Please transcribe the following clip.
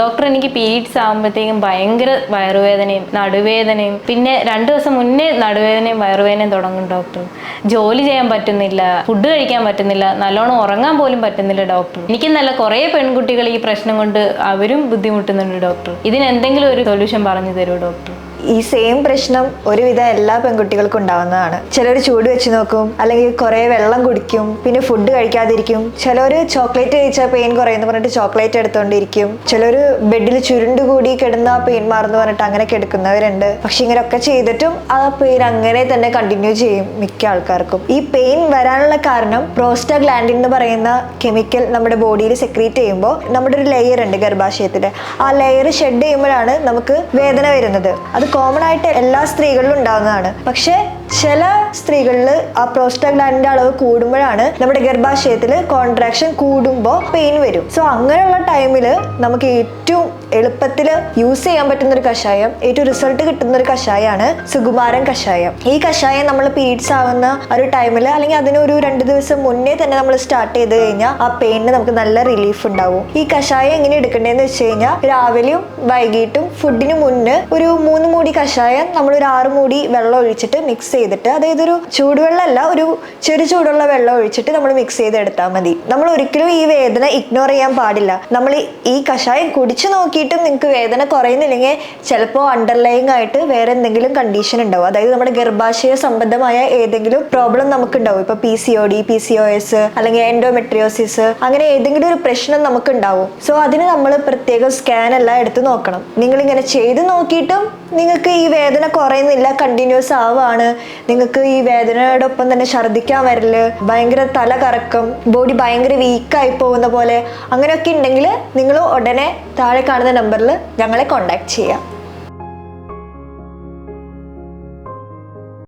Doctor, എനിക്ക് periods ആകുമ്പോഴത്തേക്കും ഭയങ്കര വയറുവേദനയും നടുവേദനയും, പിന്നെ 2 ദിവസം മുന്നേ നടുവേദനയും വയറുവേദനയും തുടങ്ങും ഡോക്ടർ. ജോലി ചെയ്യാൻ പറ്റുന്നില്ല, ഫുഡ് കഴിക്കാൻ പറ്റുന്നില്ല, നല്ലോണം ഉറങ്ങാൻ പോലും പറ്റുന്നില്ല ഡോക്ടർ. എനിക്ക് നല്ല കുറേ പെൺകുട്ടികൾ ഈ പ്രശ്നം കൊണ്ട് അവരും ബുദ്ധിമുട്ടുന്നുണ്ട് ഡോക്ടർ. ഇതിന് എന്തെങ്കിലും ഒരു സൊല്യൂഷൻ പറഞ്ഞു തരുമോ ഡോക്ടർ? ഈ സെയിം പ്രശ്നം ഒരുവിധം എല്ലാ പെൺകുട്ടികൾക്കും ഉണ്ടാവുന്നതാണ്. ചിലർ ചൂട് വെച്ച് നോക്കും, അല്ലെങ്കിൽ കുറേ വെള്ളം കുടിക്കും, പിന്നെ ഫുഡ് കഴിക്കാതിരിക്കും. ചിലർ ചോക്ലേറ്റ് കഴിച്ചാൽ പെയിൻ കുറയുന്നു പറഞ്ഞിട്ട് ചോക്ലേറ്റ് എടുത്തുകൊണ്ടിരിക്കും. ചിലർ ബെഡിൽ ചുരുണ്ടുകൂടി കിടന്ന ആ പെയിൻ മാറുന്നു പറഞ്ഞിട്ട് അങ്ങനെ കിടക്കുന്നവരുണ്ട്. പക്ഷെ ഇങ്ങനെയൊക്കെ ചെയ്തിട്ടും ആ പെയിൻ അങ്ങനെ തന്നെ കണ്ടിന്യൂ ചെയ്യും മിക്ക ആൾക്കാർക്കും. ഈ പെയിൻ വരാനുള്ള കാരണം പ്രോസ്റ്റാഗ്ലാൻഡിൻ എന്ന് പറയുന്ന കെമിക്കൽ നമ്മുടെ ബോഡിയിൽ സെക്രീറ്റ് ചെയ്യുമ്പോൾ നമ്മുടെ ഒരു ലെയർ ഉണ്ട് ഗർഭാശയത്തിൽ. ആ ലെയർ ഷെഡ് ചെയ്യുമ്പോഴാണ് നമുക്ക് വേദന വരുന്നത്. അത് കോമൺ ആയിട്ട് എല്ലാ സ്ത്രീകളിലും ഉണ്ടാകുന്നതാണ്. പക്ഷെ ചില സ്ത്രീകളിൽ ആ പ്രോസ്റ്റാഗ്ലാൻഡിന്റെ അളവ് കൂടുമ്പോഴാണ് നമ്മുടെ ഗർഭാശയത്തിൽ കോൺട്രാക്ഷൻ കൂടുമ്പോൾ പെയിൻ വരും. സോ അങ്ങനെയുള്ള ടൈമിൽ നമുക്ക് ഏറ്റവും എളുപ്പത്തിൽ യൂസ് ചെയ്യാൻ പറ്റുന്ന ഒരു കഷായം, ഏറ്റവും റിസൾട്ട് കിട്ടുന്ന ഒരു കഷായമാണ് സുകുമാരൻ കഷായം. ഈ കഷായം നമ്മൾ പീരീഡ്സ് ആവുന്ന ഒരു ടൈമിൽ, അല്ലെങ്കിൽ അതിനൊരു 2 ദിവസം മുന്നേ തന്നെ നമ്മൾ സ്റ്റാർട്ട് ചെയ്ത് കഴിഞ്ഞാൽ ആ പെയിനിന് നമുക്ക് നല്ല റിലീഫ് ഉണ്ടാവും. ഈ കഷായം എങ്ങനെ എടുക്കേണ്ടതെന്ന് വെച്ച് കഴിഞ്ഞാൽ രാവിലെയും വൈകിട്ടും ഫുഡിന് മുന്നേ ഒരു 3 മൂടി കഷായം നമ്മൾ ഒരു 6 മൂടി വെള്ളം ഒഴിച്ചിട്ട് മിക്സ് ചെയ്തിട്ട്, അതായത് ഒരു ചൂടുവെള്ളമല്ല, ഒരു ചെറു ചൂടുള്ള വെള്ളം ഒഴിച്ചിട്ട് നമ്മൾ മിക്സ് ചെയ്തെടുത്താൽ മതി. നമ്മൾ ഒരിക്കലും ഈ വേദന ഇഗ്നോർ ചെയ്യാൻ പാടില്ല. നമ്മൾ ഈ കഷായം കുടിച്ചു നോക്കിയിട്ടും നിങ്ങൾക്ക് വേദന കുറയുന്നില്ലെങ്കിൽ ചിലപ്പോൾ അണ്ടർലൈങ് ആയിട്ട് വേറെ എന്തെങ്കിലും കണ്ടീഷൻ ഉണ്ടാവും. അതായത് നമ്മുടെ ഗർഭാശയ സംബന്ധമായ ഏതെങ്കിലും പ്രോബ്ലം നമുക്ക് ഉണ്ടാവും. ഇപ്പൊ PCOD, PCOS അല്ലെങ്കിൽ എൻഡോമെട്രിയോസിസ്, അങ്ങനെ ഏതെങ്കിലും ഒരു പ്രശ്നം നമുക്ക് ഉണ്ടാവും. സോ അതിന് നമ്മൾ പ്രത്യേകം സ്കാൻ എല്ലാം എടുത്ത് നോക്കണം. നിങ്ങളിങ്ങനെ ചെയ്ത് നോക്കിയിട്ടും നിങ്ങൾക്ക് ഈ വേദന കുറയുന്നില്ല, കണ്ടിന്യൂസ് ആവാണ്, നിങ്ങൾക്ക് ഈ വേദനയോടൊപ്പം തന്നെ ഛർദ്ദിക്കാൻ വരല്, ഭയങ്കര തല കറക്കം, ബോഡി ഭയങ്കര വീക്കായി പോകുന്ന പോലെ, അങ്ങനെയൊക്കെ ഉണ്ടെങ്കിൽ നിങ്ങൾ ഉടനെ താഴെ കാണുന്ന നമ്പറിൽ ഞങ്ങളെ കോൺടാക്ട് ചെയ്യാം.